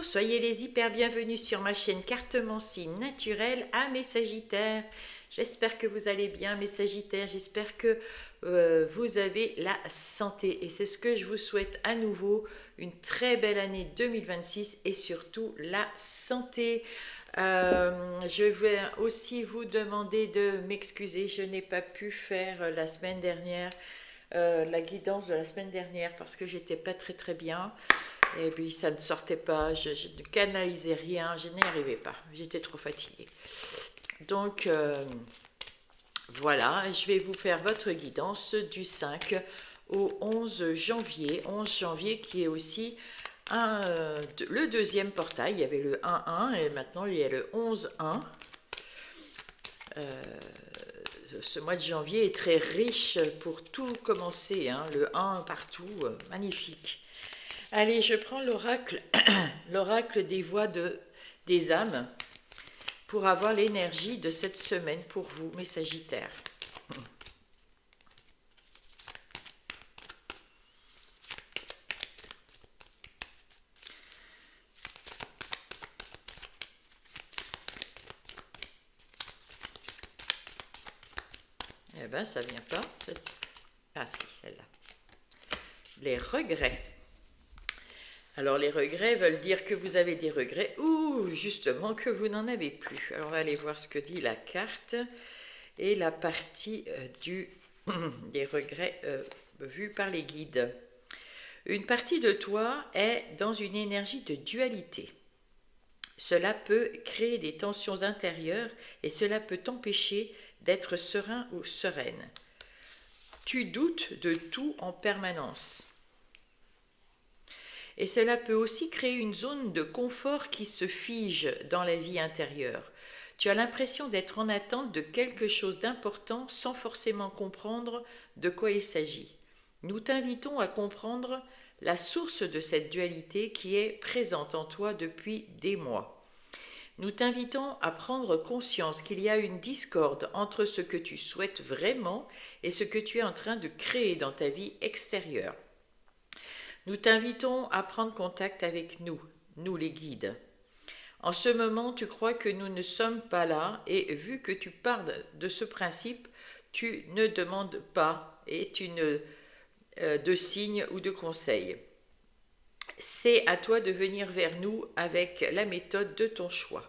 soyez les hyper bienvenus sur ma chaîne Cartomancie naturelle à mes Sagittaires. J'espère que vous allez bien mes Sagittaires, j'espère que vous avez la santé et c'est ce que je vous souhaite à nouveau, une très belle année 2026 et surtout la santé. Je vais aussi vous demander de m'excuser, je n'ai pas pu faire la semaine dernière la guidance de la semaine dernière parce que j'étais pas très bien et puis ça ne sortait pas, je ne canalisais rien, je n'y arrivais pas, j'étais trop fatiguée. Donc voilà, je vais vous faire votre guidance du 5 au 11 janvier qui est aussi le deuxième portail. Il y avait le 1-1 et maintenant il y a le 11-1. Ce mois de janvier est très riche pour tout commencer, hein, le 1 partout, magnifique. Allez, je prends l'oracle, l'oracle des voix des âmes, pour avoir l'énergie de cette semaine pour vous, mes Sagittaires. Eh ben, ça vient pas. Ah si, celle-là. Les regrets. Alors les regrets veulent dire que vous avez des regrets ou justement que vous n'en avez plus. Alors on va aller voir ce que dit la carte et la partie des regrets vus par les guides. Une partie de toi est dans une énergie de dualité. Cela peut créer des tensions intérieures et cela peut t'empêcher d'être serein ou sereine. Tu doutes de tout en permanence. Et cela peut aussi créer une zone de confort qui se fige dans la vie intérieure. Tu as l'impression d'être en attente de quelque chose d'important sans forcément comprendre de quoi il s'agit. Nous t'invitons à comprendre la source de cette dualité qui est présente en toi depuis des mois. Nous t'invitons à prendre conscience qu'il y a une discorde entre ce que tu souhaites vraiment et ce que tu es en train de créer dans ta vie extérieure. Nous t'invitons à prendre contact avec nous les guides. En ce moment, tu crois que nous ne sommes pas là et vu que tu pars de ce principe, tu ne demandes pas et tu ne de signes ou de conseils. C'est à toi de venir vers nous avec la méthode de ton choix.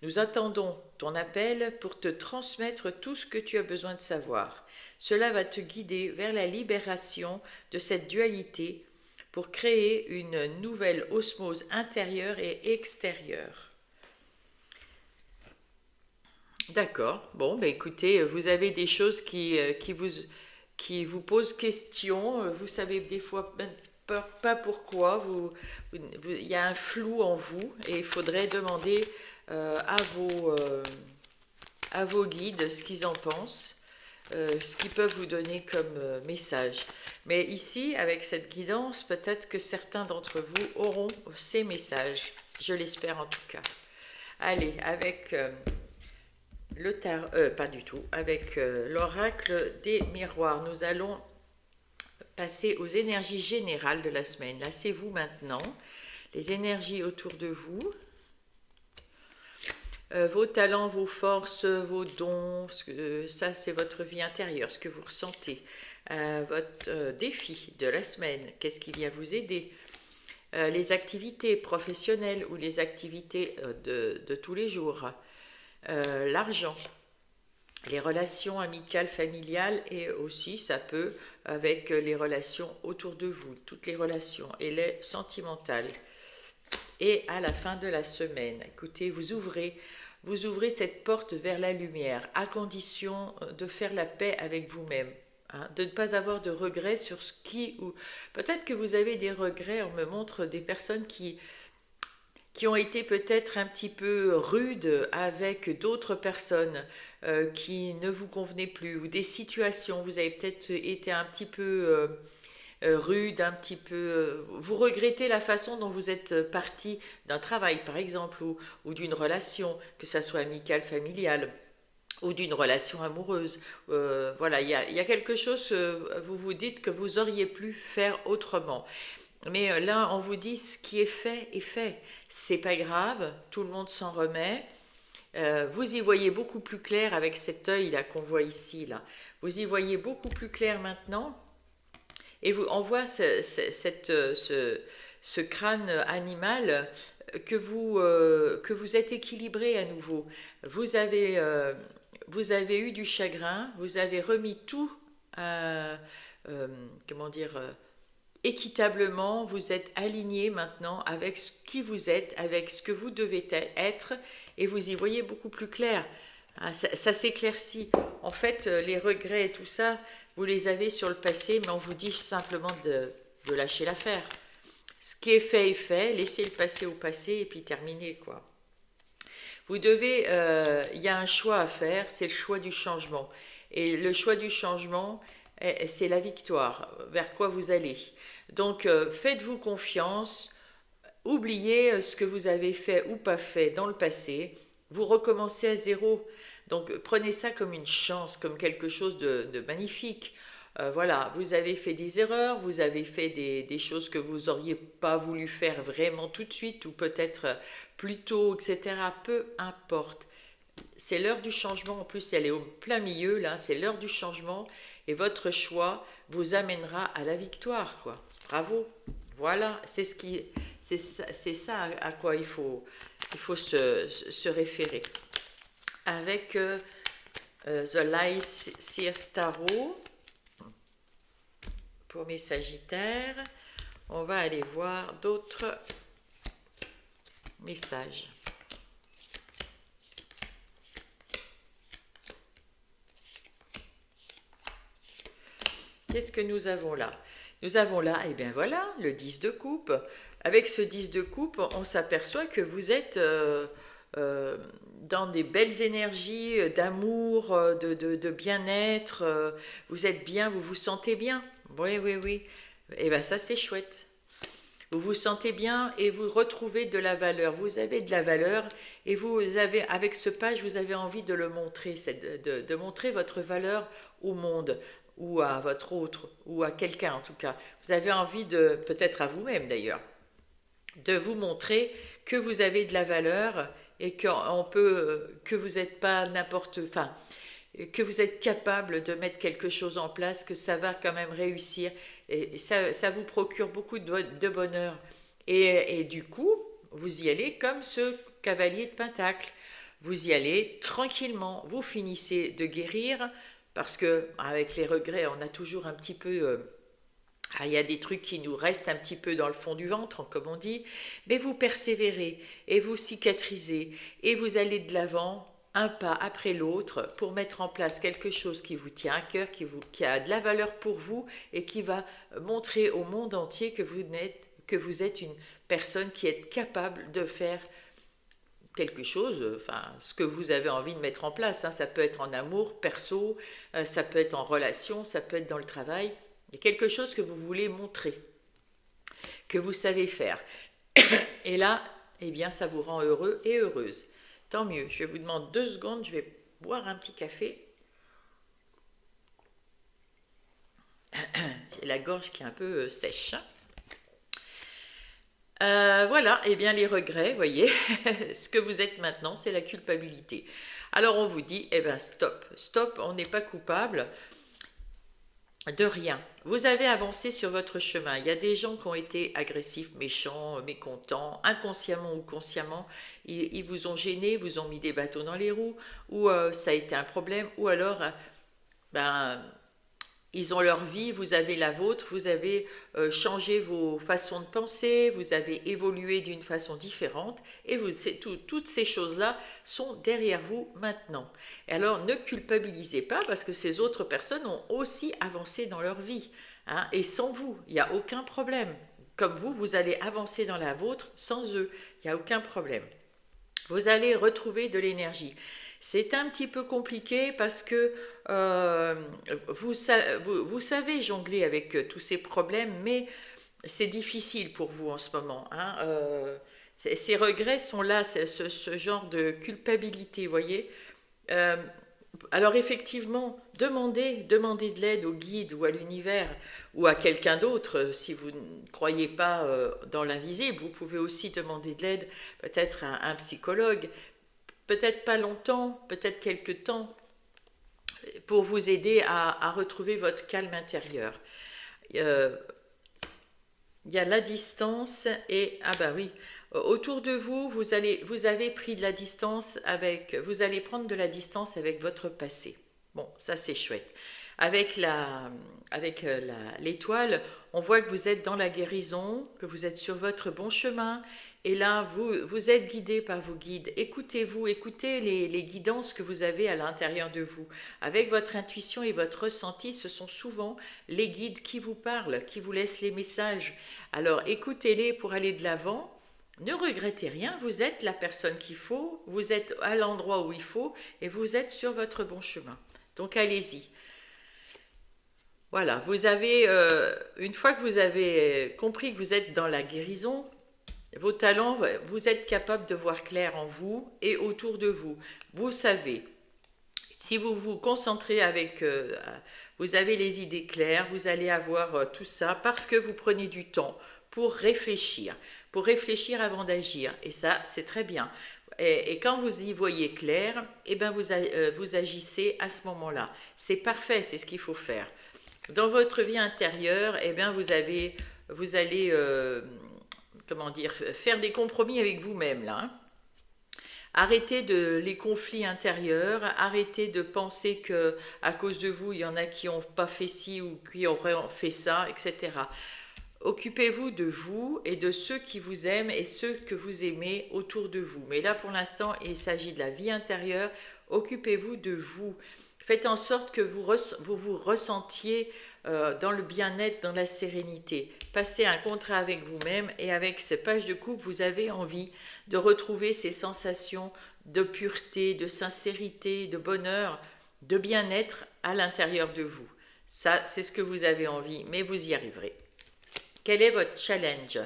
Nous attendons ton appel pour te transmettre tout ce que tu as besoin de savoir. Cela va te guider vers la libération de cette dualité pour créer une nouvelle osmose intérieure et extérieure. D'accord, bon, bah écoutez, vous avez des choses qui vous posent question, vous savez des fois pas pourquoi, il y a un flou en vous et il faudrait demander à vos guides ce qu'ils en pensent, ce qu'ils peuvent vous donner comme message. Mais ici, avec cette guidance, peut-être que certains d'entre vous auront ces messages. Je l'espère en tout cas. Allez, avec le tarot, pas du tout, avec l'oracle des miroirs, nous allons passer aux énergies générales de la semaine. Laissez-vous maintenant les énergies autour de vous. Vos talents, vos forces, vos dons, ça c'est votre vie intérieure, ce que vous ressentez. Votre défi de la semaine, qu'est-ce qui vient vous aider? Les activités professionnelles ou les activités de tous les jours. L'argent, les relations amicales, familiales et aussi ça peut avec les relations autour de vous, toutes les relations et les sentimentales. Et à la fin de la semaine, écoutez, vous ouvrez cette porte vers la lumière, à condition de faire la paix avec vous-même, hein, de ne pas avoir de regrets sur ce qui... ou peut-être que vous avez des regrets, on me montre des personnes qui ont été peut-être un petit peu rudes avec d'autres personnes qui ne vous convenaient plus, ou des situations, vous avez peut-être été un petit peu... rude, un petit peu... vous regrettez la façon dont vous êtes parti d'un travail, par exemple, ou d'une relation, que ça soit amicale, familiale, ou d'une relation amoureuse. Voilà, il y a quelque chose, vous vous dites que vous auriez pu faire autrement. Mais là, on vous dit ce qui est fait est fait. C'est pas grave, tout le monde s'en remet. Vous y voyez beaucoup plus clair avec cet œil là qu'on voit ici là. Vous y voyez beaucoup plus clair maintenant. Et on voit ce crâne animal que vous êtes équilibré à nouveau. Vous avez, vous avez eu du chagrin, vous avez remis tout, comment dire, équitablement, vous êtes aligné maintenant avec ce qui vous êtes, avec ce que vous devez être, et vous y voyez beaucoup plus clair. Ça s'éclaircit. En fait, les regrets et tout ça, vous les avez sur le passé, mais on vous dit simplement de lâcher l'affaire. Ce qui est fait, laissez le passé au passé et puis terminez, quoi. Vous devez, il y a un choix à faire, c'est le choix du changement. Et le choix du changement, c'est la victoire, vers quoi vous allez. Donc, faites-vous confiance, oubliez ce que vous avez fait ou pas fait dans le passé, vous recommencez à zéro. Donc, prenez ça comme une chance, comme quelque chose de magnifique. Voilà, vous avez fait des erreurs, vous avez fait des choses que vous n'auriez pas voulu faire vraiment tout de suite, ou peut-être plus tôt, etc. Peu importe. C'est l'heure du changement, en plus elle est au plein milieu, là, c'est l'heure du changement, et votre choix vous amènera à la victoire, quoi. Bravo. Voilà, c'est ça à quoi il faut se référer. Avec The Light Seers Tarot, pour mes Sagittaires, on va aller voir d'autres messages. Qu'est-ce que nous avons là? Nous avons là, eh bien voilà, le 10 de coupe. Avec ce 10 de coupe, on s'aperçoit que vous êtes dans des belles énergies d'amour, de bien-être. Vous êtes bien, vous vous sentez bien. Oui, oui, oui. Et bien ça, c'est chouette. Vous vous sentez bien et vous retrouvez de la valeur. Vous avez de la valeur et vous avez, avec ce page, vous avez envie de le montrer, de montrer votre valeur au monde, ou à votre autre, ou à quelqu'un en tout cas. Vous avez envie de, peut-être à vous-même d'ailleurs, de vous montrer que vous avez de la valeur et que vous n'êtes pas n'importe, enfin, que vous êtes capable de mettre quelque chose en place, que ça va quand même réussir, et ça vous procure beaucoup de bonheur. Et du coup, vous y allez comme ce cavalier de Pentacle. Vous y allez tranquillement, vous finissez de guérir, parce que avec les regrets, on a toujours un petit peu... il y a des trucs qui nous restent un petit peu dans le fond du ventre, comme on dit, mais vous persévérez et vous cicatrisez et vous allez de l'avant, un pas après l'autre, pour mettre en place quelque chose qui vous tient à cœur, qui a de la valeur pour vous et qui va montrer au monde entier que vous êtes une personne qui est capable de faire quelque chose, enfin, ce que vous avez envie de mettre en place. Hein. Ça peut être en amour, perso, ça peut être en relation, ça peut être dans le travail. Il y a quelque chose que vous voulez montrer, que vous savez faire. Et là, eh bien, ça vous rend heureux et heureuse. Tant mieux. Je vous demande 2 secondes, je vais boire un petit café. J'ai la gorge qui est un peu sèche. Voilà, et bien les regrets, vous voyez, ce que vous êtes maintenant, c'est la culpabilité. Alors on vous dit, eh bien stop, stop, on n'est pas coupable de rien. Vous avez avancé sur votre chemin. Il y a des gens qui ont été agressifs, méchants, mécontents, inconsciemment ou consciemment. Ils vous ont gêné, vous ont mis des bâtons dans les roues, ou ça a été un problème, ou alors, ben ils ont leur vie, vous avez la vôtre, vous avez changé vos façons de penser, vous avez évolué d'une façon différente, et toutes ces choses-là sont derrière vous maintenant. Et alors ne culpabilisez pas, parce que ces autres personnes ont aussi avancé dans leur vie, hein, et sans vous, il n'y a aucun problème. Comme vous, vous allez avancer dans la vôtre sans eux, il n'y a aucun problème. Vous allez retrouver de l'énergie. C'est un petit peu compliqué parce que vous savez jongler avec tous ces problèmes, mais c'est difficile pour vous en ce moment. Hein. Ces regrets sont là, ce genre de culpabilité, vous voyez. Alors effectivement, demandez de l'aide au guide ou à l'univers ou à quelqu'un d'autre. Si vous ne croyez pas dans l'invisible, vous pouvez aussi demander de l'aide peut-être à un psychologue, peut-être pas longtemps, peut-être quelques temps, pour vous aider à retrouver votre calme intérieur. Il y a la distance et, ah bah oui, autour de vous, vous avez pris de la distance vous allez prendre de la distance avec votre passé. Bon, ça c'est chouette. Avec l'étoile, on voit que vous êtes dans la guérison, que vous êtes sur votre bon chemin. Et là, vous êtes guidé par vos guides. Écoutez-vous, écoutez les guidances que vous avez à l'intérieur de vous. Avec votre intuition et votre ressenti, ce sont souvent les guides qui vous parlent, qui vous laissent les messages. Alors écoutez-les pour aller de l'avant. Ne regrettez rien, vous êtes la personne qu'il faut, vous êtes à l'endroit où il faut et vous êtes sur votre bon chemin. Donc allez-y. Voilà, une fois que vous avez compris que vous êtes dans la guérison, vos talents, vous êtes capable de voir clair en vous et autour de vous. Vous savez, si vous vous concentrez vous avez les idées claires, vous allez avoir tout ça parce que vous prenez du temps pour réfléchir avant d'agir. Et ça, c'est très bien. Et quand vous y voyez clair, eh ben vous agissez à ce moment-là. C'est parfait, c'est ce qu'il faut faire. Dans votre vie intérieure, eh bien vous allez comment dire, faire des compromis avec vous-même là. Hein. Arrêtez les conflits intérieurs, arrêtez de penser que à cause de vous, il y en a qui n'ont pas fait ci ou qui auraient fait ça, etc. Occupez-vous de vous et de ceux qui vous aiment et ceux que vous aimez autour de vous. Mais là, pour l'instant, il s'agit de la vie intérieure. Occupez-vous de vous. Faites en sorte que vous vous ressentiez dans le bien-être, dans la sérénité. Passez un contrat avec vous-même et avec ces pages de coupe, vous avez envie de retrouver ces sensations de pureté, de sincérité, de bonheur, de bien-être à l'intérieur de vous. Ça, c'est ce que vous avez envie, mais vous y arriverez. Quel est votre challenge?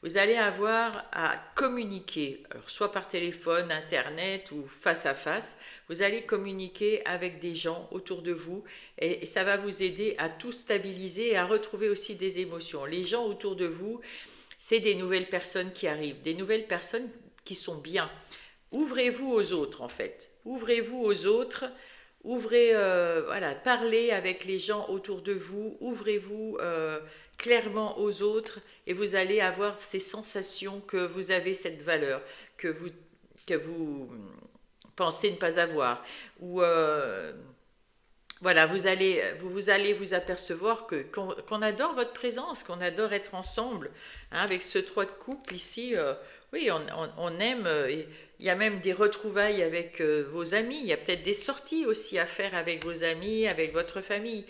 Vous allez avoir à communiquer, alors soit par téléphone, internet ou face à face. Vous allez communiquer avec des gens autour de vous et ça va vous aider à tout stabiliser et à retrouver aussi des émotions. Les gens autour de vous, c'est des nouvelles personnes qui arrivent, des nouvelles personnes qui sont bien. Ouvrez-vous aux autres en fait. Ouvrez-vous aux autres. Parlez avec les gens autour de vous. Ouvrez-vous clairement aux autres et vous allez avoir ces sensations que vous avez cette valeur, que vous pensez ne pas avoir. Ou voilà, vous allez vous apercevoir qu'on adore votre présence, qu'on adore être ensemble. Hein, avec ce 3 de coupe ici, oui, on aime. Il y a même des retrouvailles avec vos amis. Il y a peut-être des sorties aussi à faire avec vos amis, avec votre famille.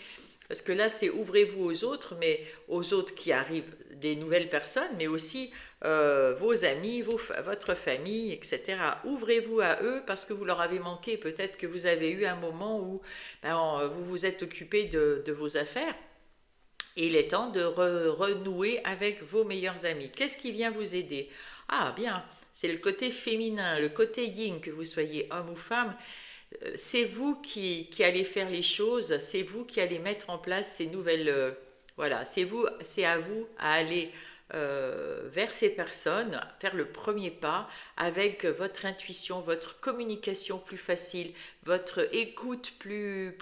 Parce que là, c'est ouvrez-vous aux autres, mais aux autres qui arrivent, des nouvelles personnes, mais aussi vos amis, votre famille, etc. Ouvrez-vous à eux parce que vous leur avez manqué. Peut-être que vous avez eu un moment où vous vous êtes occupé de vos affaires. Et il est temps de renouer avec vos meilleurs amis. Qu'est-ce qui vient vous aider? Ah bien, c'est le côté féminin, le côté yin, que vous soyez homme ou femme. C'est vous qui allez faire les choses, c'est vous qui allez mettre en place ces nouvelles... voilà, c'est à vous à aller vers ces personnes, faire le premier pas avec votre intuition, votre communication plus facile, votre écoute plus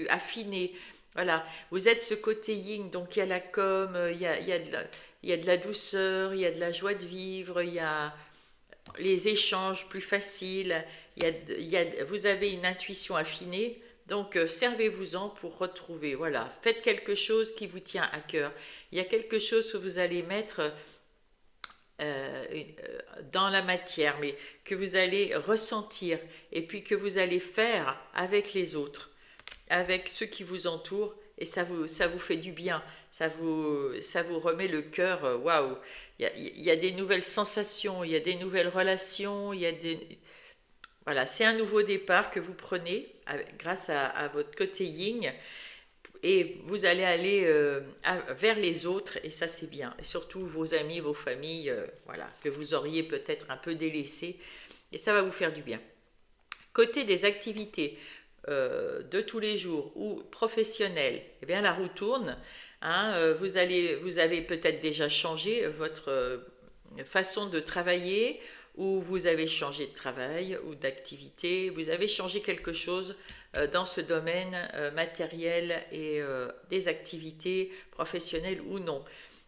affinée. Voilà, vous êtes ce côté yin, donc il y a la com, il y a de la douceur, il y a de la joie de vivre, il y a les échanges plus faciles, vous avez une intuition affinée, donc servez-vous-en pour retrouver, voilà, faites quelque chose qui vous tient à cœur. Il y a quelque chose que vous allez mettre dans la matière, mais que vous allez ressentir et puis que vous allez faire avec les autres, avec ceux qui vous entourent, et ça vous fait du bien, ça vous remet le cœur, waouh, il y a des nouvelles sensations, il y a des nouvelles relations, voilà, c'est un nouveau départ que vous prenez grâce à votre côté yin, et vous allez aller vers les autres, et ça c'est bien, et surtout vos amis, vos familles, voilà, que vous auriez peut-être un peu délaissés, et ça va vous faire du bien. Côté des activités, de tous les jours ou professionnelle, eh bien la roue tourne. Hein, vous avez peut-être déjà changé votre façon de travailler, ou vous avez changé de travail ou d'activité, vous avez changé quelque chose dans ce domaine matériel et des activités professionnelles ou non.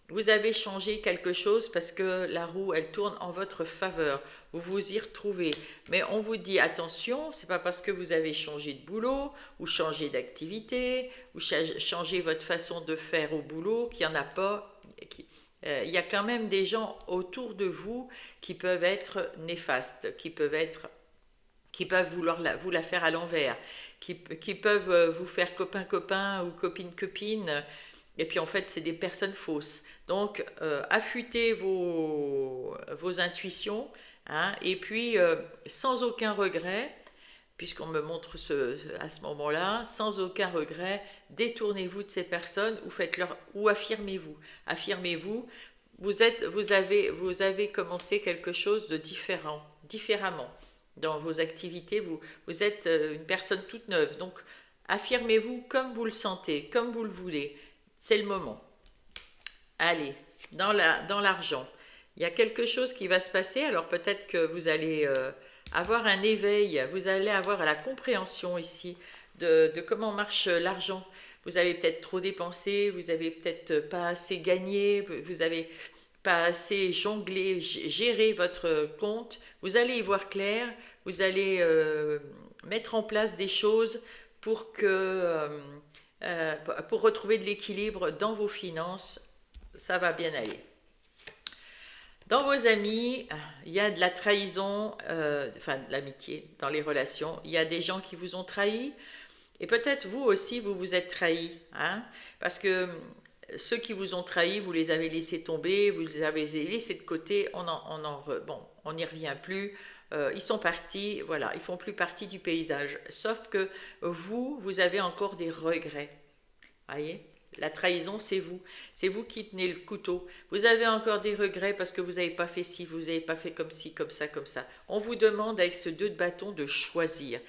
Vous avez changé quelque chose parce que la roue, elle tourne en votre faveur. Vous vous y retrouvez. Mais on vous dit attention, c'est pas parce que vous avez changé de boulot ou changé d'activité ou changé votre façon de faire au boulot qu'il n'y en a pas. Il y a quand même des gens autour de vous qui peuvent être néfastes, qui peuvent vous la faire à l'envers, qui peuvent vous faire copain-copain ou copine-copine. Et puis en fait, c'est des personnes fausses. Donc, affûtez vos intuitions, hein, et puis sans aucun regret, puisqu'on me montre à ce moment-là, sans aucun regret, détournez-vous de ces personnes ou faites-leur ou affirmez-vous. Affirmez-vous, vous avez commencé quelque chose de différemment dans vos activités. Vous êtes une personne toute neuve. Donc, affirmez-vous comme vous le sentez, comme vous le voulez. C'est le moment. Allez, dans l'argent, il y a quelque chose qui va se passer. Alors peut-être que vous allez avoir un éveil, vous allez avoir la compréhension ici de comment marche l'argent. Vous avez peut-être trop dépensé, vous avez peut-être pas assez gagné, vous avez pas assez jonglé, géré votre compte. Vous allez y voir clair, vous allez mettre en place des choses pour pour retrouver de l'équilibre dans vos finances. Ça va bien aller. Dans vos amis, il y a de la trahison, enfin de l'amitié dans les relations. Il y a des gens qui vous ont trahi, et peut-être vous aussi, vous vous êtes trahi, hein, parce que ceux qui vous ont trahi, vous les avez laissés tomber, vous les avez laissés de côté, on n'y revient plus, ils sont partis, voilà, ils font plus partie du paysage. Sauf que vous avez encore des regrets, voyez. La trahison, c'est vous qui tenez le couteau. Vous avez encore des regrets parce que vous n'avez pas fait ci, vous n'avez pas fait comme ci, comme ça, comme ça. On vous demande avec ce 2 de bâton de choisir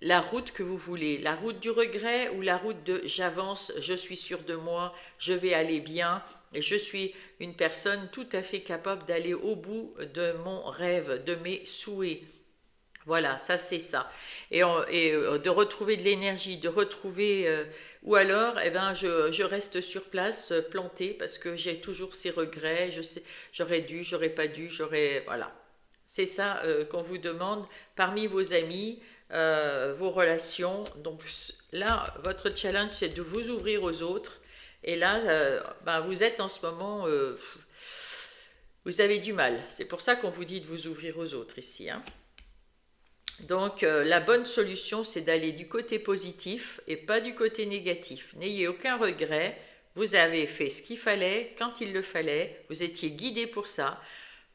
la route que vous voulez, la route du regret ou la route de j'avance, je suis sûr de moi, je vais aller bien, et je suis une personne tout à fait capable d'aller au bout de mon rêve, de mes souhaits. Voilà, ça c'est ça. De retrouver de l'énergie, de retrouver... ou alors, eh ben, je reste sur place, plantée, parce que j'ai toujours ces regrets, je sais, j'aurais dû, j'aurais pas dû, Voilà. C'est ça qu'on vous demande parmi vos amis, vos relations. Donc là, votre challenge, c'est de vous ouvrir aux autres. Et là, ben, vous êtes en ce moment... vous avez du mal. C'est pour ça qu'on vous dit de vous ouvrir aux autres ici, hein. Donc la bonne solution, c'est d'aller du côté positif et pas du côté négatif. N'ayez aucun regret, vous avez fait ce qu'il fallait quand il le fallait, vous étiez guidé pour ça,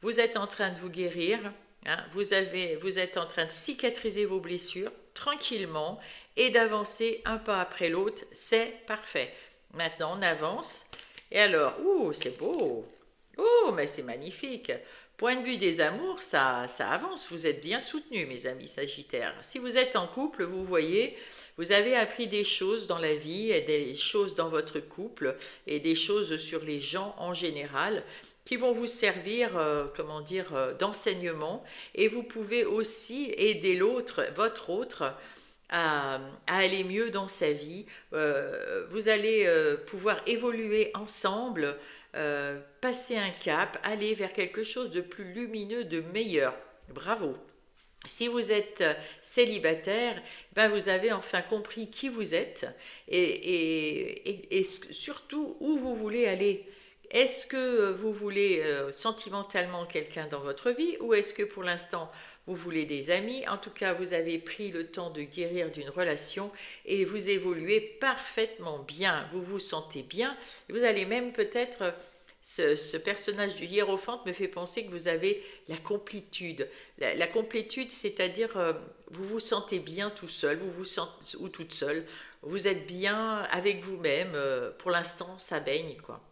vous êtes en train de vous guérir, hein, vous êtes en train de cicatriser vos blessures tranquillement et d'avancer un pas après l'autre, c'est parfait. Maintenant on avance, et alors, c'est beau, mais c'est magnifique. Point de vue des amours, ça avance, vous êtes bien soutenus, mes amis Sagittaires. Si vous êtes en couple, vous voyez, vous avez appris des choses dans la vie, et des choses dans votre couple, et des choses sur les gens en général, qui vont vous servir, d'enseignement, et vous pouvez aussi aider votre autre, à aller mieux dans sa vie. Vous allez pouvoir évoluer ensemble, passer un cap, aller vers quelque chose de plus lumineux, de meilleur. Bravo. Si vous êtes célibataire, ben vous avez enfin compris qui vous êtes et surtout où vous voulez aller. Est-ce que vous voulez sentimentalement quelqu'un dans votre vie, ou est-ce que pour l'instant vous voulez des amis? En tout cas, vous avez pris le temps de guérir d'une relation et vous évoluez parfaitement bien. Vous vous sentez bien. Vous allez même peut-être... Ce personnage du hiérophante me fait penser que vous avez la complétude. La complétude, c'est-à-dire vous vous sentez bien tout seul, vous vous sentez, ou toute seule, vous êtes bien avec vous-même. Pour l'instant, ça baigne, quoi.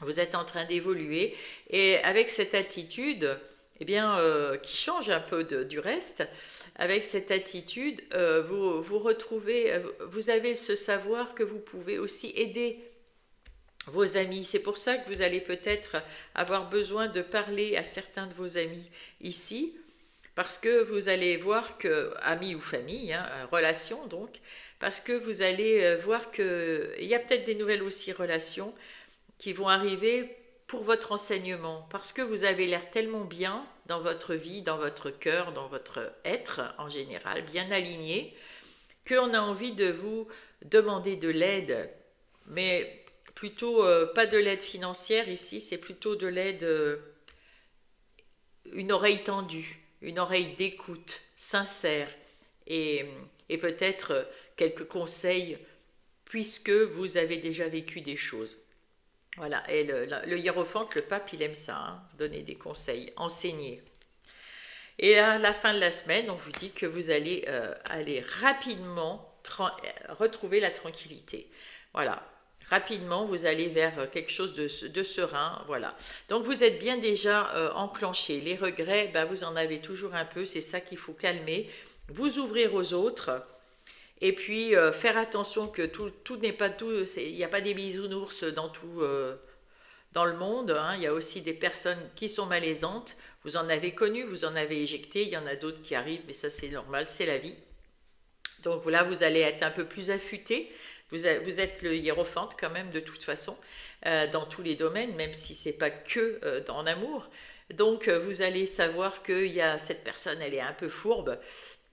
Vous êtes en train d'évoluer, et avec cette attitude, eh bien, qui change un peu du reste. Avec cette attitude, vous retrouvez, vous avez ce savoir que vous pouvez aussi aider vos amis. C'est pour ça que vous allez peut-être avoir besoin de parler à certains de vos amis ici, parce que vous allez voir que, amis ou famille, hein, relations donc, parce que vous allez voir qu'il y a peut-être des nouvelles aussi relations qui vont arriver pour votre enseignement, parce que vous avez l'air tellement bien dans votre vie, dans votre cœur, dans votre être en général, bien aligné, qu'on a envie de vous demander de l'aide, mais plutôt pas de l'aide financière ici, c'est plutôt de l'aide, une oreille tendue, une oreille d'écoute sincère et, et peut-être quelques conseils puisque vous avez déjà vécu des choses. Voilà, et le hiérophante, le pape, il aime ça, hein, donner des conseils, enseigner. Et à la fin de la semaine, on vous dit que vous allez aller rapidement retrouver la tranquillité. Voilà, rapidement, vous allez vers quelque chose de serein. Voilà. Donc, vous êtes bien déjà enclenché. Les regrets, ben, vous en avez toujours un peu. C'est ça qu'il faut calmer. Vous ouvrir aux autres. Et puis, faire attention que tout n'est pas tout. Il n'y a pas des bisounours dans tout. Dans le monde, hein, il y a aussi des personnes qui sont malaisantes. Vous en avez connu, vous en avez éjecté. Il y en a d'autres qui arrivent, mais ça c'est normal, c'est la vie. Donc là, vous allez être un peu plus affûté. Vous êtes le hiérophante quand même de toute façon, dans tous les domaines, même si c'est pas que en amour. Donc vous allez savoir qu'il y a cette personne, elle est un peu fourbe.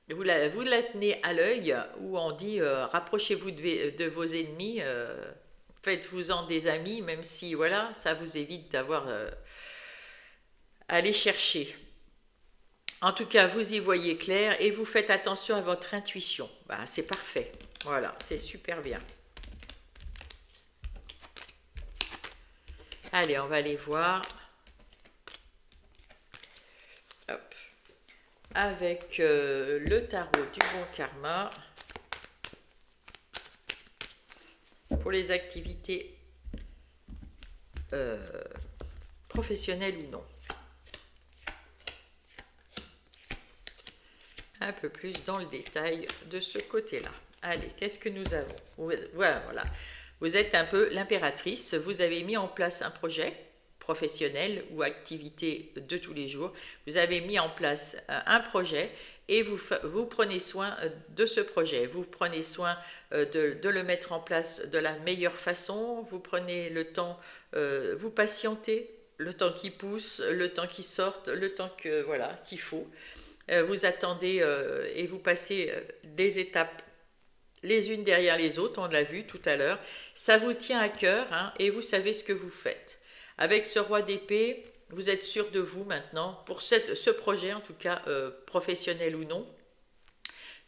Vous la tenez à l'œil, où on dit rapprochez-vous de vos ennemis, faites-vous-en des amis, même si voilà, ça vous évite d'avoir à les chercher. En tout cas, vous y voyez clair et vous faites attention à votre intuition. Bah, c'est parfait. Voilà, c'est super bien. Allez, on va aller voir. Hop. Avec le tarot du bon karma. Pour les activités professionnelles ou non. Un peu plus dans le détail de ce côté-là. Allez, qu'est-ce que nous avons? Voilà. Vous êtes un peu l'impératrice. Vous avez mis en place un projet professionnel ou activité de tous les jours. Vous avez mis en place un projet et vous prenez soin de ce projet. Vous prenez soin de le mettre en place de la meilleure façon. Vous prenez le temps, vous patientez, le temps qui pousse, le temps qui sorte, le temps que voilà qu'il faut. Vous attendez et vous passez des étapes les unes derrière les autres, on l'a vu tout à l'heure. Ça vous tient à cœur, hein, et vous savez ce que vous faites. Avec ce roi d'épée, vous êtes sûr de vous maintenant, pour ce projet en tout cas, professionnel ou non,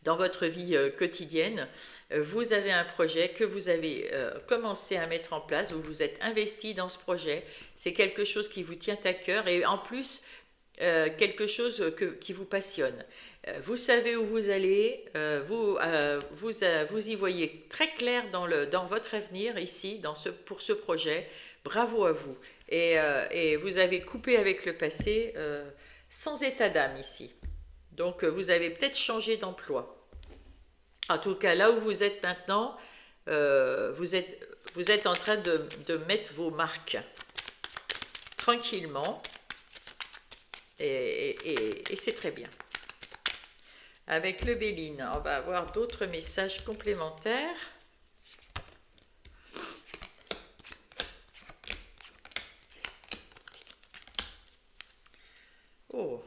dans votre vie quotidienne. Vous avez un projet que vous avez commencé à mettre en place, vous vous êtes investi dans ce projet. C'est quelque chose qui vous tient à cœur et en plus, quelque chose qui vous passionne. Vous savez où vous allez, vous y voyez très clair dans votre avenir ici, pour ce projet. Bravo à vous. Et vous avez coupé avec le passé sans état d'âme ici. Donc vous avez peut-être changé d'emploi. En tout cas, là où vous êtes maintenant, vous êtes en train de mettre vos marques tranquillement. Et c'est très bien. Avec le Béline, on va avoir d'autres messages complémentaires. Oh,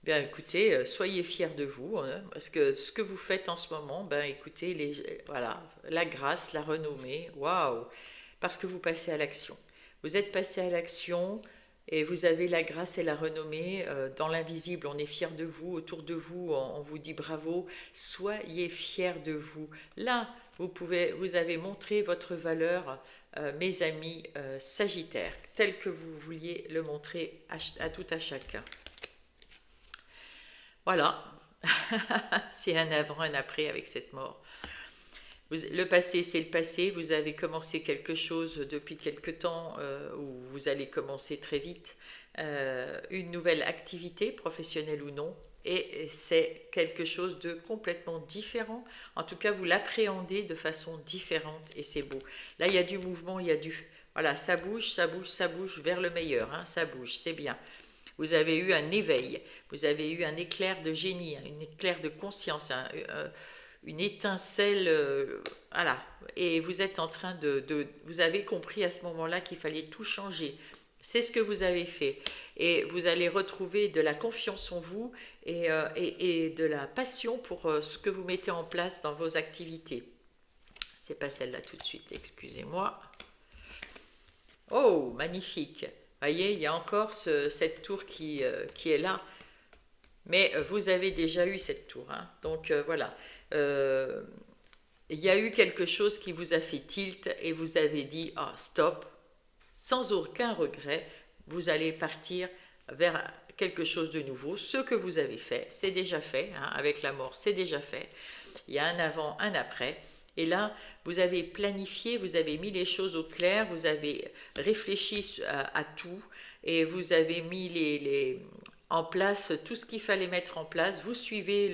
bien écoutez, soyez fiers de vous, hein, parce que ce que vous faites en ce moment, ben écoutez, voilà, la grâce, la renommée, waouh, parce que vous passez à l'action. Vous êtes passé à l'action. Et vous avez la grâce et la renommée dans l'invisible. On est fiers de vous. Autour de vous, on vous dit bravo. Soyez fiers de vous. Là, vous avez montré votre valeur, mes amis Sagittaires, tel que vous vouliez le montrer à tout à chacun. Voilà. C'est un avant, un après avec cette mort. Le passé, c'est le passé. Vous avez commencé quelque chose depuis quelque temps ou vous allez commencer très vite une nouvelle activité, professionnelle ou non. Et c'est quelque chose de complètement différent. En tout cas, vous l'appréhendez de façon différente et c'est beau. Là, il y a du mouvement, il y a du... Voilà, ça bouge, ça bouge, ça bouge vers le meilleur. Hein, ça bouge, c'est bien. Vous avez eu un éveil, vous avez eu un éclair de génie, un éclair de conscience, une étincelle, voilà. Et vous êtes en train vous avez compris à ce moment-là qu'il fallait tout changer. C'est ce que vous avez fait. Et vous allez retrouver de la confiance en vous et de la passion pour ce que vous mettez en place dans vos activités. C'est pas celle-là tout de suite, excusez-moi. Oh, magnifique. Voyez, il y a encore cette tour qui est là. Mais vous avez déjà eu cette tour. Hein. Donc voilà. Il y a eu quelque chose qui vous a fait tilt et vous avez dit ah, stop, sans aucun regret, vous allez partir vers quelque chose de nouveau. Ce que vous avez fait, c'est déjà fait. Hein, avec la mort, c'est déjà fait. Il y a un avant, un après. Et là, vous avez planifié, vous avez mis les choses au clair, vous avez réfléchi à tout et vous avez mis en place tout ce qu'il fallait mettre en place. Vous suivez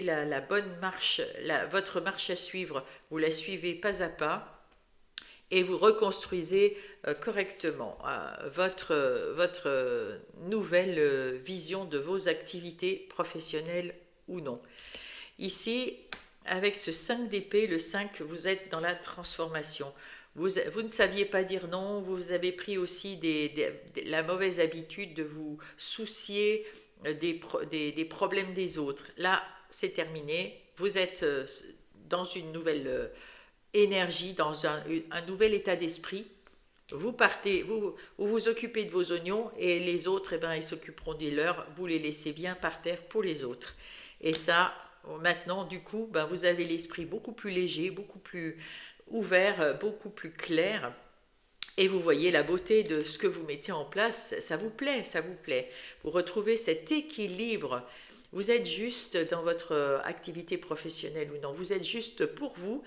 la bonne marche, votre marche à suivre, vous la suivez pas à pas et vous reconstruisez correctement votre nouvelle vision de vos activités professionnelles ou non. Ici, avec ce 5 d'épée, le 5, vous êtes dans la transformation. Vous ne saviez pas dire non, vous avez pris aussi la mauvaise habitude de vous soucier des problèmes des autres. Là, c'est terminé. Vous êtes dans une nouvelle énergie, dans un nouvel état d'esprit. Vous partez, vous occupez de vos oignons et les autres, eh ben, ils s'occuperont des leurs. Vous les laissez bien par terre pour les autres. Et ça, maintenant, du coup, ben, vous avez l'esprit beaucoup plus léger, beaucoup plus ouvert, beaucoup plus clair. Et vous voyez la beauté de ce que vous mettez en place, ça vous plaît, ça vous plaît. Vous retrouvez cet équilibre. Vous êtes juste dans votre activité professionnelle ou non. Vous êtes juste pour vous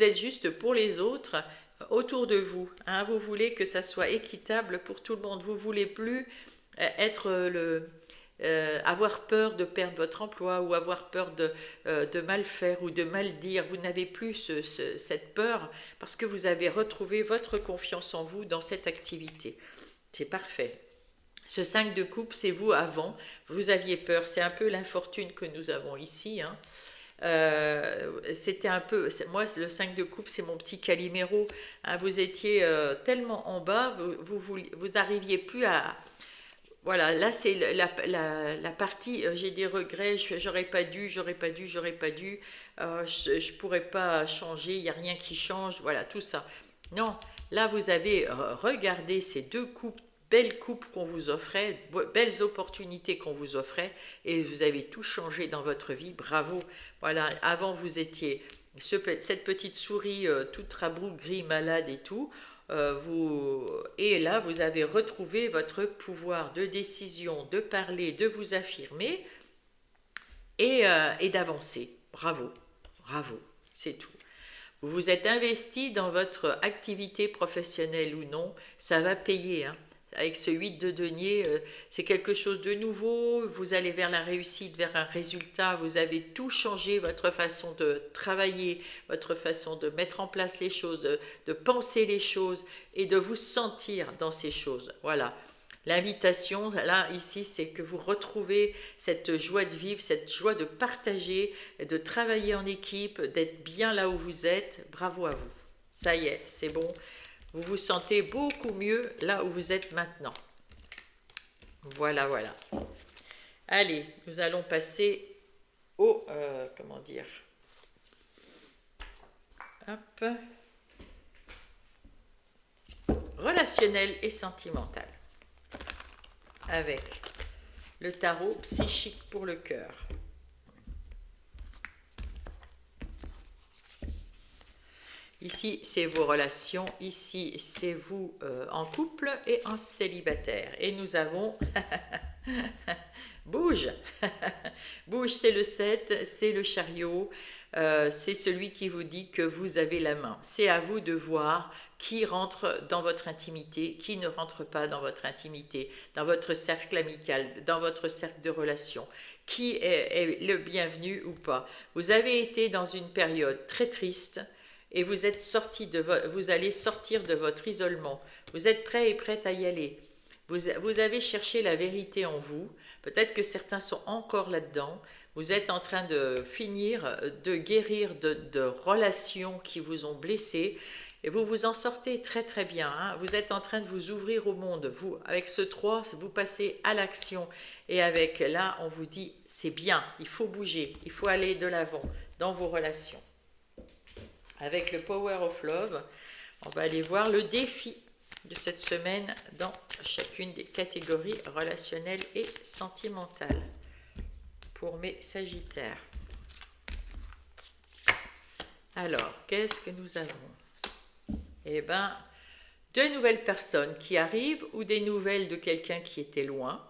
êtes juste pour les autres autour de vous. Hein. Vous voulez que ça soit équitable pour tout le monde. Vous ne voulez plus être avoir peur de perdre votre emploi ou avoir peur de mal faire ou de mal dire. Vous n'avez plus cette peur parce que vous avez retrouvé votre confiance en vous dans cette activité. C'est parfait. Ce 5 de coupe, c'est vous avant. Vous aviez peur. C'est un peu l'infortune que nous avons ici. Hein. C'était un peu... Moi, le 5 de coupe, c'est mon petit Calimero. Hein, vous étiez tellement en bas, vous n'arriviez plus à... Voilà, là c'est la partie, j'ai des regrets, j'aurais pas dû, je ne pourrais pas changer, il n'y a rien qui change, voilà, tout ça. Non, là vous avez regardé ces deux coupes, belles coupes qu'on vous offrait, belles opportunités qu'on vous offrait, et vous avez tout changé dans votre vie, bravo. Voilà, avant vous étiez cette petite souris toute rabougrie, malade et tout. Et là, vous avez retrouvé votre pouvoir de décision, de parler, de vous affirmer et d'avancer. Bravo, bravo, c'est tout. Vous vous êtes investi dans votre activité professionnelle ou non, ça va payer. Hein. Avec ce 8 de denier, c'est quelque chose de nouveau, vous allez vers la réussite, vers un résultat, vous avez tout changé, votre façon de travailler, votre façon de mettre en place les choses, de penser les choses et de vous sentir dans ces choses. Voilà. L'invitation, là, ici, c'est que vous retrouvez cette joie de vivre, cette joie de partager, de travailler en équipe, d'être bien là où vous êtes. Bravo à vous. Ça y est, c'est bon. Vous vous sentez beaucoup mieux là où vous êtes maintenant. Voilà, voilà. Allez, nous allons passer au... comment dire? Hop. Relationnel et sentimental. Avec le tarot psychique pour le cœur. Ici, c'est vos relations. Ici, c'est vous en couple et en célibataire. Et nous avons... Bouge. Bouge, c'est le 7, c'est le chariot. c'est celui qui vous dit que vous avez la main. C'est à vous de voir qui rentre dans votre intimité, qui ne rentre pas dans votre intimité, dans votre cercle amical, dans votre cercle de relations, qui est le bienvenu ou pas. Vous avez été dans une période très triste et vous êtes vous allez sortir de votre isolement. Vous êtes prêt et prête à y aller. Vous avez cherché la vérité en vous. Peut-être que certains sont encore là-dedans. Vous êtes en train de finir, de guérir de relations qui vous ont blessé. Et vous vous en sortez très très bien. Hein. Vous êtes en train de vous ouvrir au monde. Vous, avec ce 3, vous passez à l'action. Et avec là, on vous dit, c'est bien, il faut bouger, il faut aller de l'avant dans vos relations. Avec le Power of Love, on va aller voir le défi de cette semaine dans chacune des catégories relationnelles et sentimentales pour mes Sagittaires. Alors, qu'est-ce que nous avons? Eh bien, de nouvelles personnes qui arrivent ou des nouvelles de quelqu'un qui était loin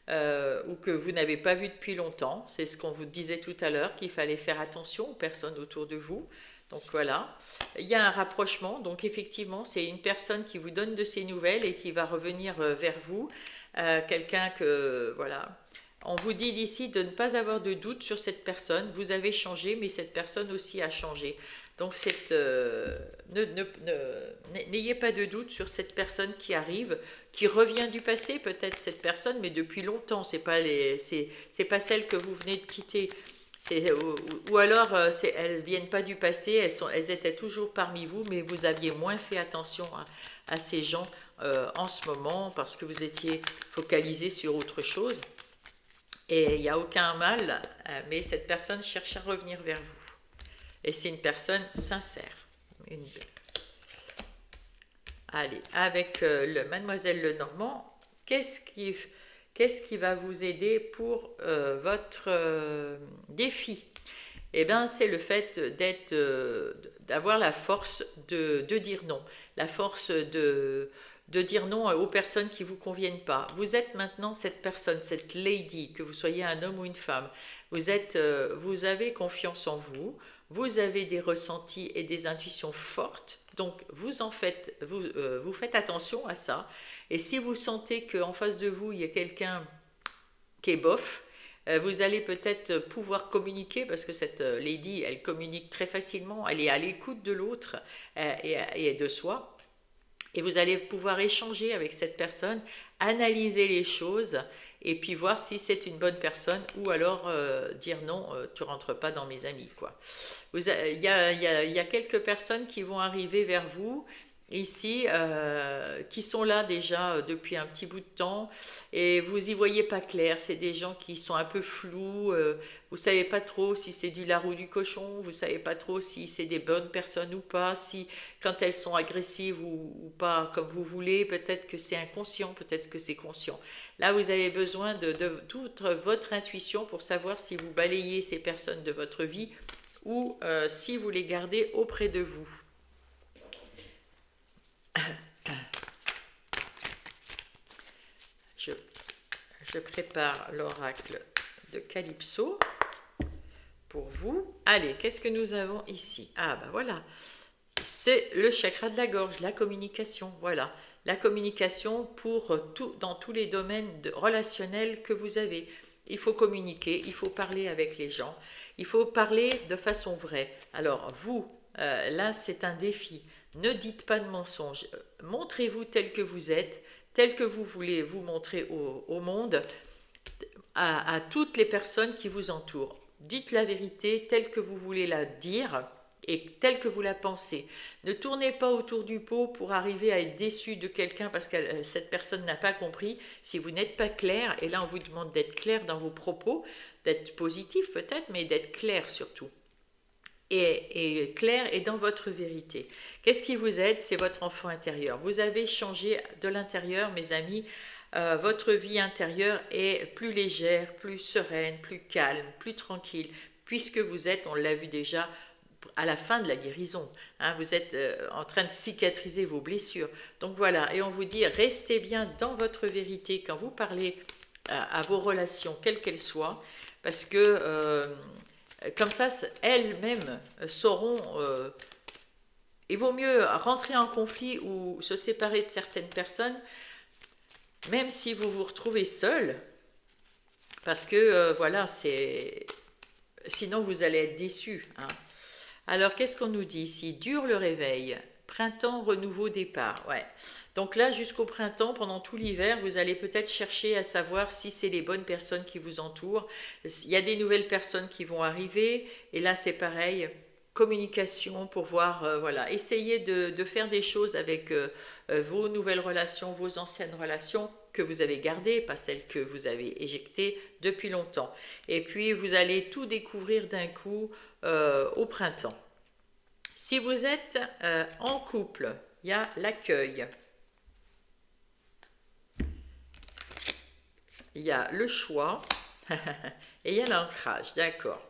ou que vous n'avez pas vu depuis longtemps. C'est ce qu'on vous disait tout à l'heure, qu'il fallait faire attention aux personnes autour de vous. Donc voilà, il y a un rapprochement, donc effectivement c'est une personne qui vous donne de ses nouvelles et qui va revenir vers vous, quelqu'un que, voilà, on vous dit d'ici de ne pas avoir de doute sur cette personne, vous avez changé mais cette personne aussi a changé, donc n'ayez pas de doute sur cette personne qui arrive, qui revient du passé peut-être cette personne, mais depuis longtemps, c'est pas celle que vous venez de quitter. Ou alors, elles ne viennent pas du passé, elles étaient toujours parmi vous, mais vous aviez moins fait attention à ces gens en ce moment parce que vous étiez focalisé sur autre chose. Et il n'y a aucun mal, mais cette personne cherche à revenir vers vous. Et c'est une personne sincère. Allez, avec le Mademoiselle Lenormand, qu'est-ce qui va vous aider pour votre défi? Eh bien, c'est le fait d'avoir la force de dire non, la force de dire non aux personnes qui ne vous conviennent pas. Vous êtes maintenant cette personne, cette lady, que vous soyez un homme ou une femme. Vous avez confiance en vous, vous avez des ressentis et des intuitions fortes, donc vous faites attention à ça. Et si vous sentez qu'en face de vous, il y a quelqu'un qui est bof, vous allez peut-être pouvoir communiquer, parce que cette lady, elle communique très facilement, elle est à l'écoute de l'autre et de soi. Et vous allez pouvoir échanger avec cette personne, analyser les choses, et puis voir si c'est une bonne personne, ou alors dire non, tu rentres pas dans mes amis, quoi. Il y a quelques personnes qui vont arriver vers vous, ici, qui sont là déjà depuis un petit bout de temps et vous y voyez pas clair, c'est des gens qui sont un peu flous, vous savez pas trop si c'est du lard ou du cochon, vous savez pas trop si c'est des bonnes personnes ou pas, si quand elles sont agressives ou pas comme vous voulez, peut-être que c'est inconscient, peut-être que c'est conscient. Là vous avez besoin de toute votre intuition pour savoir si vous balayez ces personnes de votre vie ou si vous les gardez auprès de vous. Je prépare l'oracle de Calypso pour vous. Allez, qu'est-ce que nous avons ici? Ah ben voilà, c'est le chakra de la gorge, la communication, voilà. La communication dans tous les domaines relationnels que vous avez. Il faut communiquer, il faut parler avec les gens, il faut parler de façon vraie. Alors vous, là c'est un défi. Ne dites pas de mensonges, montrez-vous tel que vous êtes, tel que vous voulez vous montrer au monde, à toutes les personnes qui vous entourent. Dites la vérité telle que vous voulez la dire et telle que vous la pensez. Ne tournez pas autour du pot pour arriver à être déçu de quelqu'un parce que cette personne n'a pas compris. Si vous n'êtes pas clair, et là on vous demande d'être clair dans vos propos, d'être positif peut-être, mais d'être clair surtout. Et clair et dans votre vérité. Qu'est-ce qui vous aide? C'est votre enfant intérieur. Vous avez changé de l'intérieur, mes amis. Votre vie intérieure est plus légère, plus sereine, plus calme, plus tranquille, puisque vous êtes, on l'a vu déjà, à la fin de la guérison. Hein, vous êtes en train de cicatriser vos blessures. Donc voilà, et on vous dit, restez bien dans votre vérité quand vous parlez à vos relations, quelles qu'elles soient, parce que Comme ça, elles-mêmes sauront... il vaut mieux rentrer en conflit ou se séparer de certaines personnes, même si vous vous retrouvez seul, parce que voilà, c'est... Sinon, vous allez être déçus, hein. Alors, qu'est-ce qu'on nous dit ici? Dure le réveil, printemps, renouveau, départ. Ouais. Donc là, jusqu'au printemps, pendant tout l'hiver, vous allez peut-être chercher à savoir si c'est les bonnes personnes qui vous entourent. Il y a des nouvelles personnes qui vont arriver, et là, c'est pareil, communication pour voir, voilà, essayez de faire des choses avec vos nouvelles relations, vos anciennes relations que vous avez gardées, pas celles que vous avez éjectées depuis longtemps. Et puis, vous allez tout découvrir d'un coup au printemps. Si vous êtes en couple, il y a l'accueil, il y a le choix et il y a l'ancrage, d'accord.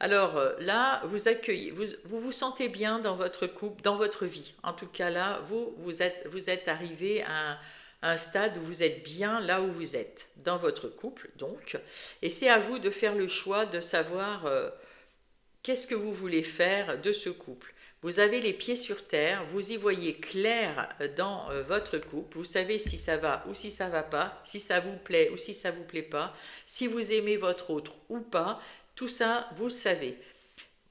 Alors là, vous accueillez, vous sentez bien dans votre couple, dans votre vie. En tout cas là, vous êtes arrivé à un stade où vous êtes bien là où vous êtes, dans votre couple donc. Et c'est à vous de faire le choix de savoir qu'est-ce que vous voulez faire de ce couple. Vous avez les pieds sur terre, vous y voyez clair dans votre couple, vous savez si ça va ou si ça va pas, si ça vous plaît ou si ça vous plaît pas, si vous aimez votre autre ou pas, tout ça vous savez.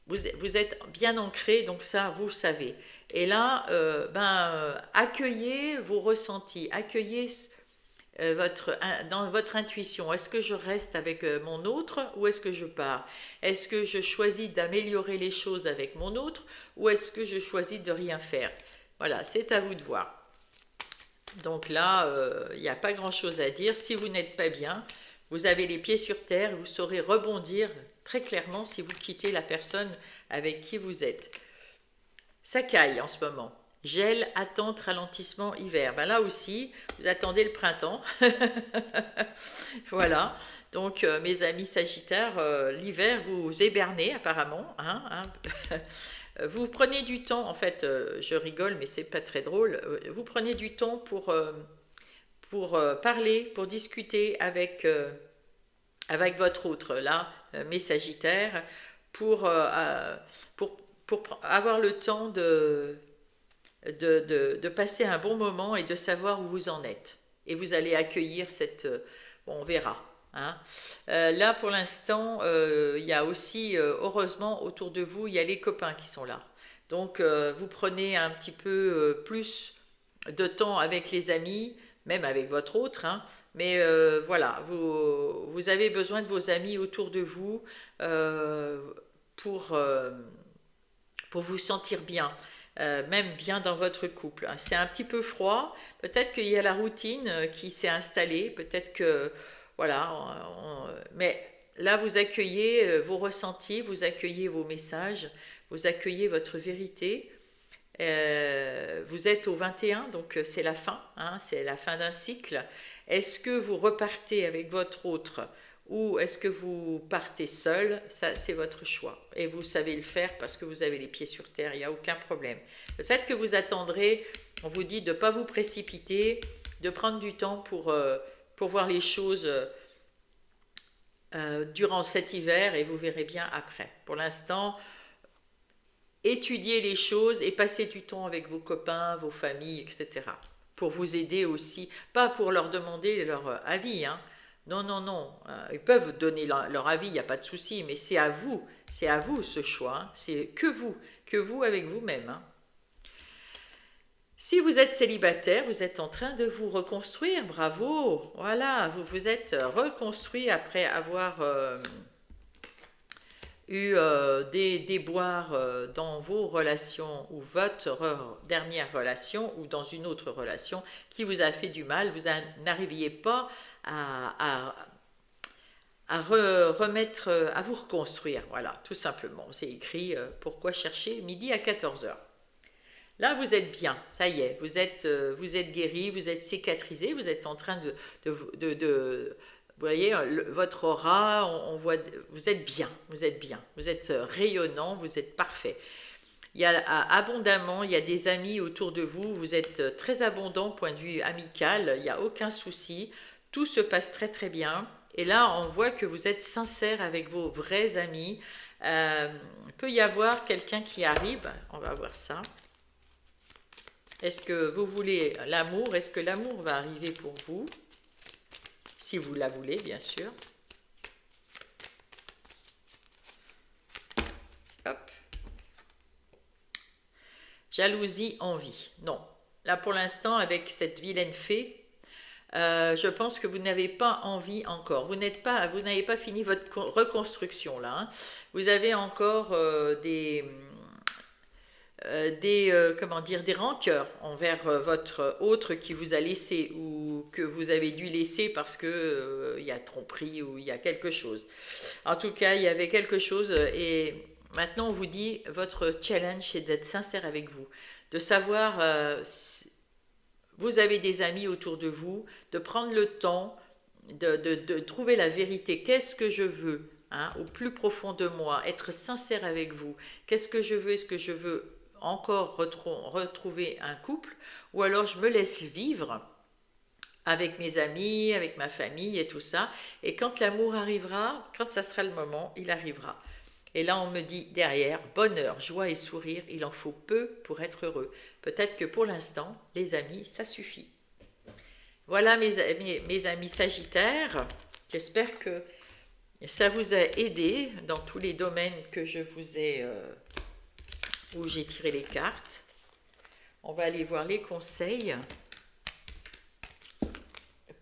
Vous êtes bien ancré, donc ça vous savez. Et là, accueillez vos ressentis, accueillez dans votre intuition. Est-ce que je reste avec mon autre ou est-ce que je pars? Est-ce que je choisis d'améliorer les choses avec mon autre ou est-ce que je choisis de rien faire? Voilà, c'est à vous de voir. Donc là, il n'y a pas grand-chose à dire. Si vous n'êtes pas bien, vous avez les pieds sur terre, vous saurez rebondir très clairement si vous quittez la personne avec qui vous êtes. Ça caille en ce moment. Gel, attente, ralentissement, hiver. Ben là aussi, vous attendez le printemps. Voilà. Donc, mes amis Sagittaires, l'hiver, vous hibernez apparemment, hein. Vous prenez du temps, en fait, je rigole, mais c'est pas très drôle. Vous prenez du temps pour parler, pour discuter avec votre autre, là, mes Sagittaires, pour avoir le temps de passer un bon moment et de savoir où vous en êtes. Et vous allez accueillir cette... bon, on verra. Hein. Là, pour l'instant, il y a aussi, heureusement, autour de vous, il y a les copains qui sont là. Donc, vous prenez un petit peu plus de temps avec les amis, même avec votre autre, hein. Mais voilà, vous avez besoin de vos amis autour de vous pour vous sentir bien. Même bien dans votre couple. C'est un petit peu froid, peut-être qu'il y a la routine qui s'est installée, peut-être que, voilà, mais là vous accueillez vos ressentis, vous accueillez vos messages, vous accueillez votre vérité. Vous êtes au 21, donc c'est la fin, hein, c'est la fin d'un cycle. Est-ce que vous repartez avec votre autre ou est-ce que vous partez seul? Ça, c'est votre choix. Et vous savez le faire parce que vous avez les pieds sur terre, il n'y a aucun problème. Peut-être que vous attendrez, on vous dit de ne pas vous précipiter, de prendre du temps pour voir les choses durant cet hiver et vous verrez bien après. Pour l'instant, étudiez les choses et passez du temps avec vos copains, vos familles, etc. Pour vous aider aussi, pas pour leur demander leur avis, hein. Non, non, non, ils peuvent donner leur avis, il n'y a pas de souci, mais c'est à vous ce choix, hein. C'est que vous avec vous-même, hein. Si vous êtes célibataire, vous êtes en train de vous reconstruire, bravo, voilà, vous vous êtes reconstruit après avoir eu des déboires dans vos relations ou votre dernière relation ou dans une autre relation qui vous a fait du mal, vous n'arriviez pas à remettre, à vous reconstruire, voilà, tout simplement. C'est écrit pourquoi chercher midi à 14h. Là, vous êtes bien, ça y est, vous êtes guéri, vous êtes cicatrisé, vous êtes en train vous voyez, votre aura, on voit, vous êtes bien, vous êtes rayonnant, vous êtes parfait. Il y a abondamment, il y a des amis autour de vous, vous êtes très abondant point de vue amical, il n'y a aucun souci, tout se passe très très bien. Et là, on voit que vous êtes sincère avec vos vrais amis, Il peut y avoir quelqu'un qui arrive, on va voir ça. Est-ce que vous voulez l'amour? Est-ce que l'amour va arriver pour vous? Si vous la voulez, bien sûr. Hop. Jalousie, envie. Non. Là, pour l'instant, avec cette vilaine fée, je pense que vous n'avez pas envie encore. Vous n'avez pas fini votre reconstruction là, hein. Vous avez encore comment dire, des rancœurs envers votre autre qui vous a laissé ou que vous avez dû laisser parce que il y a tromperie ou il y a quelque chose. En tout cas, il y avait quelque chose et maintenant on vous dit votre challenge c'est d'être sincère avec vous, de savoir vous avez des amis autour de vous, de prendre le temps de trouver la vérité. Qu'est-ce que je veux, hein, au plus profond de moi, être sincère avec vous. Qu'est-ce que je veux? Est-ce que je veux encore retrouver un couple ou alors je me laisse vivre avec mes amis, avec ma famille et tout ça. Et quand l'amour arrivera, quand ça sera le moment, il arrivera. Et là, on me dit derrière, bonheur, joie et sourire, il en faut peu pour être heureux. Peut-être que pour l'instant, les amis, ça suffit. Voilà mes amis Sagittaires. J'espère que ça vous a aidé dans tous les domaines que je vous ai, où j'ai tiré les cartes. On va aller voir les conseils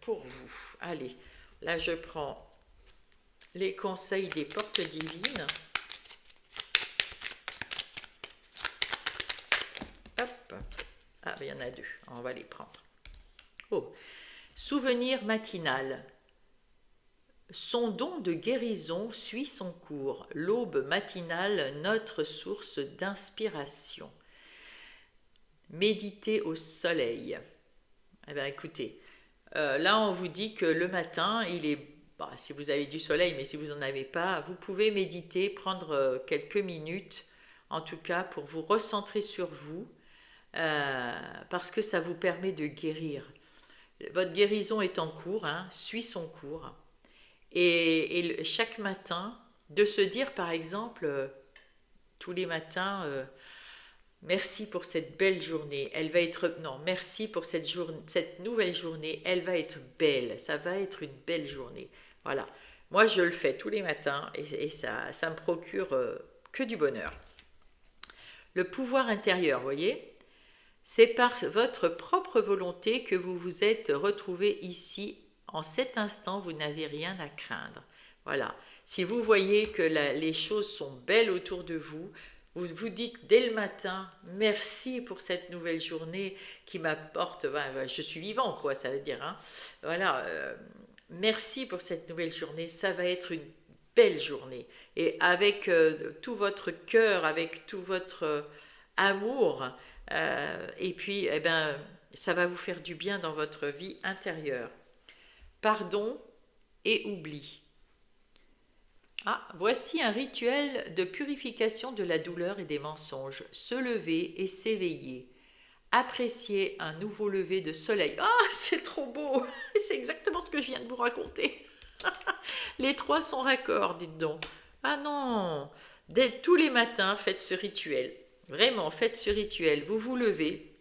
pour vous. Allez, là je prends les conseils des portes divines. Hop. Ah, il y en a deux. On va les prendre. Oh. Souvenir matinal. Son don de guérison suit son cours. L'aube matinale, notre source d'inspiration. Méditer au soleil. Eh bien, écoutez, là, on vous dit que le matin, il est... Bah, si vous avez du soleil, mais si vous n'en avez pas, vous pouvez méditer, prendre quelques minutes, en tout cas, pour vous recentrer sur vous, parce que ça vous permet de guérir. Votre guérison est en cours, hein, suit son cours. Et chaque matin, de se dire, par exemple, tous les matins... merci pour cette belle journée, elle va être... Non, merci pour cette nouvelle journée, elle va être belle, ça va être une belle journée. Voilà, moi je le fais tous les matins et ça me procure que du bonheur. Le pouvoir intérieur, vous voyez, c'est par votre propre volonté que vous vous êtes retrouvé ici. En cet instant, vous n'avez rien à craindre. Voilà, si vous voyez que les choses sont belles autour de vous, vous vous dites dès le matin, merci pour cette nouvelle journée qui m'apporte, je suis vivant quoi, ça veut dire, hein. Voilà, merci pour cette nouvelle journée, ça va être une belle journée. Et avec tout votre cœur, avec tout votre amour, et puis eh ben, ça va vous faire du bien dans votre vie intérieure. Pardon et oubli. Ah, voici un rituel de purification de la douleur et des mensonges. Se lever et s'éveiller. Apprécier un nouveau lever de soleil. Ah, c'est trop beau! C'est exactement ce que je viens de vous raconter. Les trois sont raccords, dites donc. Ah non! Tous les matins, faites ce rituel. Vraiment, faites ce rituel. Vous vous levez.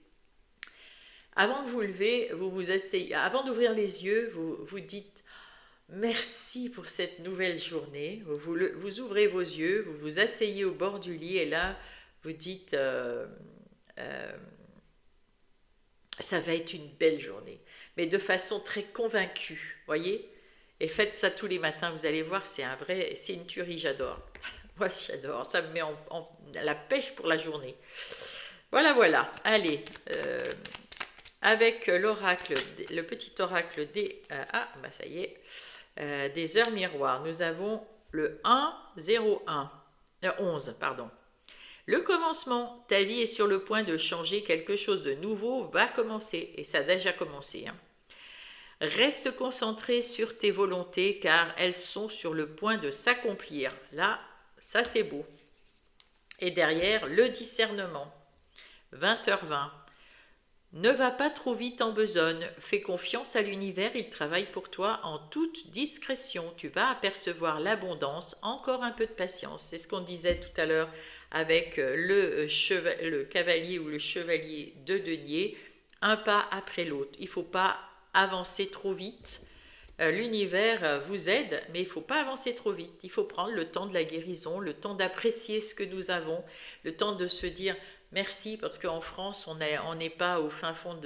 Avant de vous lever, vous vous asseyez. Avant d'ouvrir les yeux, vous vous dites merci pour cette nouvelle journée. Vous ouvrez vos yeux, vous vous asseyez au bord du lit et là, vous dites ça va être une belle journée. Mais de façon très convaincue, voyez? Et faites ça tous les matins, vous allez voir, c'est une tuerie, j'adore. Moi, j'adore, ça me met la pêche pour la journée. Voilà. Allez, avec l'oracle, le petit oracle des... ça y est. Des heures miroirs. Nous avons le 11, pardon. Le commencement, ta vie est sur le point de changer, quelque chose de nouveau va commencer, et ça a déjà commencé. Hein. Reste concentré sur tes volontés, car elles sont sur le point de s'accomplir. Là, ça c'est beau. Et derrière, le discernement, 20h20. Ne va pas trop vite en besogne. Fais confiance à l'univers, il travaille pour toi en toute discrétion. Tu vas apercevoir l'abondance, encore un peu de patience. C'est ce qu'on disait tout à l'heure avec le cavalier ou le chevalier de denier, un pas après l'autre. Il ne faut pas avancer trop vite. L'univers vous aide, mais il ne faut pas avancer trop vite. Il faut prendre le temps de la guérison, le temps d'apprécier ce que nous avons, le temps de se dire merci, parce qu'en France, on n'est pas au fin fond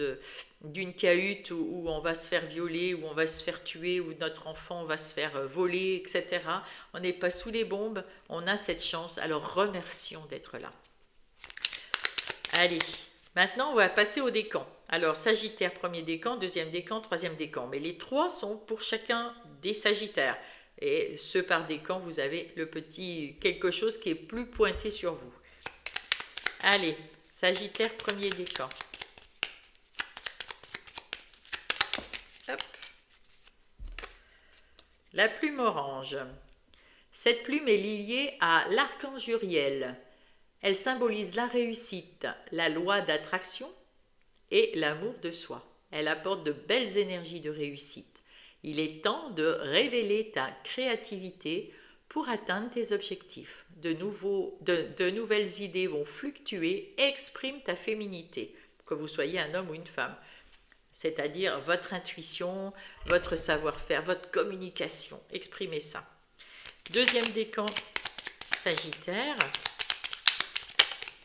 d'une cahute où on va se faire violer, où on va se faire tuer, où notre enfant va se faire voler, etc. On n'est pas sous les bombes, on a cette chance, alors remercions d'être là. Allez, maintenant on va passer au décan. Alors Sagittaire, premier décan, deuxième décan, troisième décan. Mais les trois sont pour chacun des Sagittaires. Et ce par décan, vous avez le petit quelque chose qui est plus pointé sur vous. Allez, Sagittaire, premier décan. Hop. La plume orange. Cette plume est liée à l'archange Uriel. Elle symbolise la réussite, la loi d'attraction et l'amour de soi. Elle apporte de belles énergies de réussite. Il est temps de révéler ta créativité pour atteindre tes objectifs. De nouvelles idées vont fluctuer. Exprime ta féminité, que vous soyez un homme ou une femme. C'est-à-dire votre intuition, votre savoir-faire, votre communication. Exprimez ça. Deuxième décan, Sagittaire.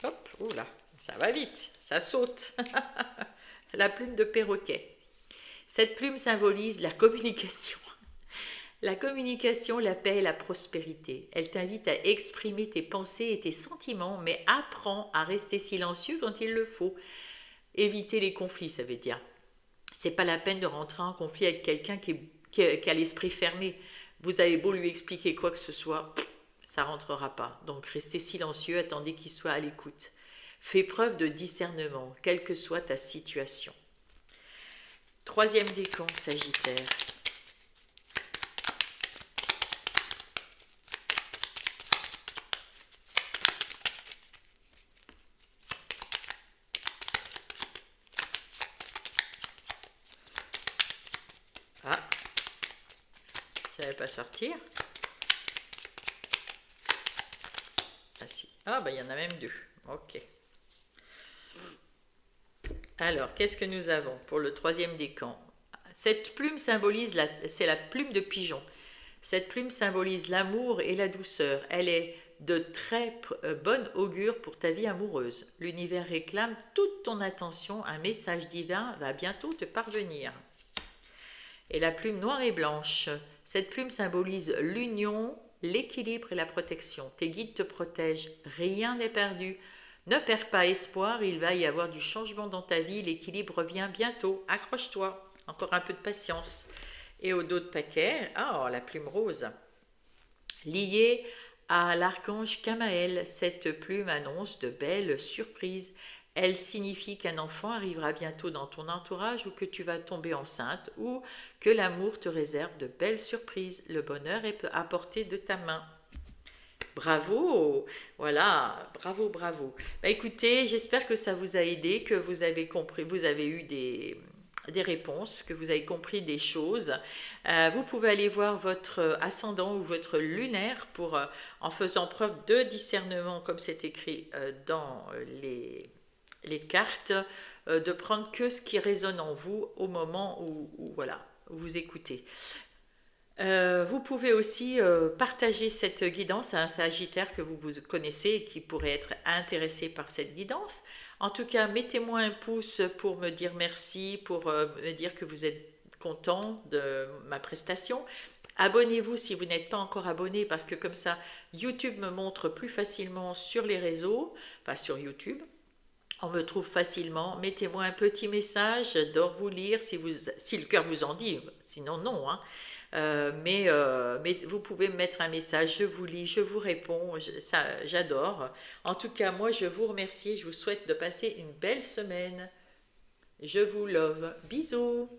Hop, oula, ça va vite, ça saute. La plume de perroquet. Cette plume symbolise la communication. La communication, la paix et la prospérité. Elle t'invite à exprimer tes pensées et tes sentiments, mais apprends à rester silencieux quand il le faut. Éviter les conflits, ça veut dire. C'est pas la peine de rentrer en conflit avec quelqu'un qui a l'esprit fermé. Vous avez beau lui expliquer quoi que ce soit, ça rentrera pas. Donc restez silencieux, attendez qu'il soit à l'écoute. Fais preuve de discernement, quelle que soit ta situation. Troisième décan, Sagittaire. Ah, ça ne va pas sortir. Ah si. Ah bah il y en a même deux. Ok. Alors, qu'est-ce que nous avons pour le troisième décan? Cette plume symbolise, c'est la plume de pigeon. Cette plume symbolise l'amour et la douceur. Elle est de très bonne augure pour ta vie amoureuse. L'univers réclame toute ton attention. Un message divin va bientôt te parvenir. Et la plume noire et blanche. Cette plume symbolise l'union, l'équilibre et la protection. Tes guides te protègent. Rien n'est perdu. Ne perds pas espoir, il va y avoir du changement dans ta vie, l'équilibre revient bientôt, accroche-toi, encore un peu de patience. Et au dos de paquet, la plume rose. Liée à l'archange Kamaël, cette plume annonce de belles surprises. Elle signifie qu'un enfant arrivera bientôt dans ton entourage ou que tu vas tomber enceinte ou que l'amour te réserve de belles surprises. Le bonheur est à portée de ta main. Bravo, voilà, bravo, bravo. Bah, écoutez, j'espère que ça vous a aidé, que vous avez compris, vous avez eu des réponses, que vous avez compris des choses. Vous pouvez aller voir votre ascendant ou votre lunaire pour, en faisant preuve de discernement, comme c'est écrit dans les cartes, de prendre que ce qui résonne en vous au moment où voilà, où vous écoutez. Vous pouvez aussi partager cette guidance à un Sagittaire que vous connaissez et qui pourrait être intéressé par cette guidance. En tout cas, mettez-moi un pouce pour me dire merci, pour me dire que vous êtes content de ma prestation. Abonnez-vous si vous n'êtes pas encore abonné parce que comme ça, YouTube me montre plus facilement sur les réseaux, enfin sur YouTube. On me trouve facilement. Mettez-moi un petit message, j'adore vous lire si le cœur vous en dit, sinon non, hein. Mais vous pouvez me mettre un message, je vous lis, je vous réponds, j'adore. En tout cas, moi, je vous remercie, je vous souhaite de passer une belle semaine. Je vous love. Bisous.